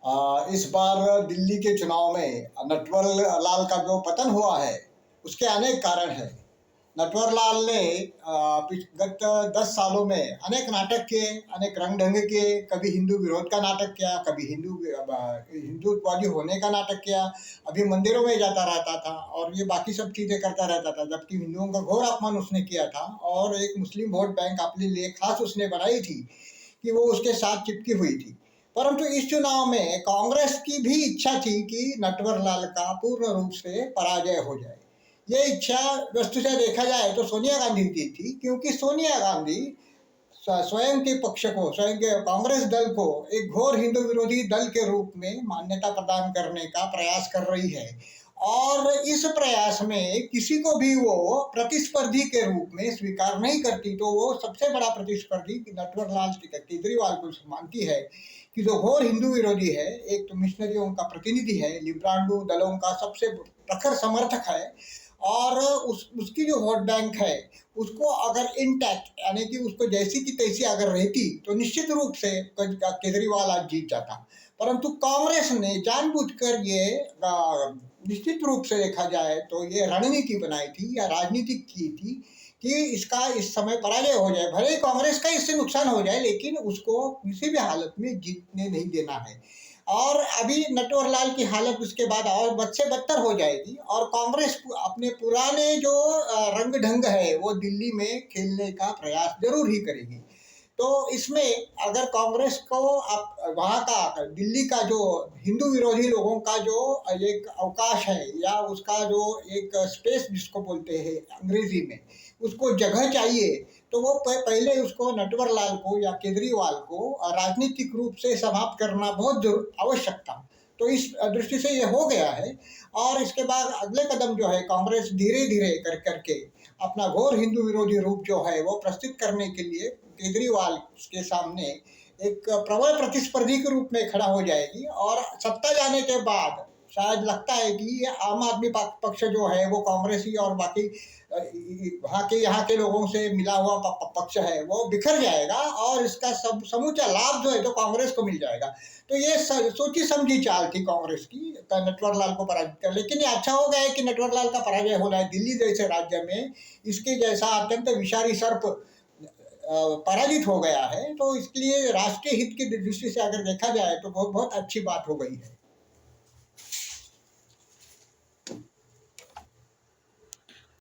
इस बार दिल्ली के चुनाव में नटवर लाल का जो पतन हुआ है उसके अनेक कारण हैं। नटवर लाल ने गत 10 सालों में अनेक नाटक किए, अनेक रंग ढंग किए। कभी हिंदू विरोध का नाटक किया, कभी हिंदुत्ववादी होने का नाटक किया, अभी मंदिरों में जाता रहता था और ये बाकी सब चीजें करता रहता था, जबकि हिंदुओं का घोर अपमान उसने किया था और एक मुस्लिम वोट बैंक अपने लिए खास उसने बनाई थी कि वो उसके साथ चिपकी हुई थी। परंतु इस चुनाव में कांग्रेस की भी इच्छा थी कि नटवर लाल का पूर्ण रूप से पराजय हो जाए। ये इच्छा वस्तुतः देखा जाए तो सोनिया गांधी की थी, क्योंकि सोनिया गांधी स्वयं के पक्ष को, स्वयं के कांग्रेस दल को एक घोर हिंदू विरोधी दल के रूप में मान्यता प्रदान करने का प्रयास कर रही है और इस प्रयास में किसी को भी वो प्रतिस्पर्धी के रूप में स्वीकार नहीं करती। तो वो सबसे बड़ा प्रतिस्पर्धी नटवर लाल केजरीवाल को मानती है कि जो घोर हिंदू विरोधी है, एक तो मिशनरियों का प्रतिनिधि है, लिब्रांडो दलों का सबसे प्रखर समर्थक है और उसकी जो वोट बैंक है उसको अगर इंटैक्ट, यानी कि उसको जैसी की तैसी अगर रहती तो निश्चित रूप से केजरीवाल आज जीत जाता। परंतु कांग्रेस ने जानबूझकर ये निश्चित रूप से देखा जाए तो ये रणनीति बनाई थी या राजनीतिक की थी कि इसका इस समय पराजय हो जाए, भले ही कांग्रेस का इससे नुकसान हो जाए लेकिन उसको किसी भी हालत में जीतने नहीं देना है। और अभी नटवर लाल की हालत उसके बाद और बद से बदतर हो जाएगी और कांग्रेस अपने पुराने जो रंग ढंग है वो दिल्ली में खेलने का प्रयास जरूर ही करेगी। तो इसमें अगर कांग्रेस को वहाँ का दिल्ली का जो हिंदू विरोधी लोगों का जो एक अवकाश है या उसका जो एक स्पेस जिसको बोलते हैं अंग्रेजी में, उसको जगह चाहिए, तो वो पहले उसको नटवर लाल को या केजरीवाल को राजनीतिक रूप से समाप्त करना बहुत आवश्यक था। तो इस दृष्टि से ये हो गया है और इसके बाद अगले कदम जो है कांग्रेस धीरे धीरे कर करके अपना घोर हिंदू विरोधी रूप जो है वो प्रस्तुत करने के लिए केजरीवाल के सामने एक प्रबल प्रतिस्पर्धी के रूप में खड़ा हो जाएगी और सत्ता जाने के बाद शायद लगता है कि ये आम आदमी पक्ष जो है वो कांग्रेसी और बाकी वहाँ के यहाँ के लोगों से मिला हुआ पक्ष है वो बिखर जाएगा और इसका सब समूचा लाभ जो है तो कांग्रेस को मिल जाएगा। तो ये सोची समझी चाल थी कांग्रेस की नटवर लाल को पराजित कर, लेकिन ये अच्छा हो गया है कि नटवर लाल का पराजय हो रहा है। दिल्ली जैसे राज्य में इसके जैसा अत्यंत विषारी सर्प पराजित हो गया है, तो इसके लिए राष्ट्रीय हित की दृष्टि से अगर देखा जाए तो बहुत बहुत अच्छी बात हो गई है।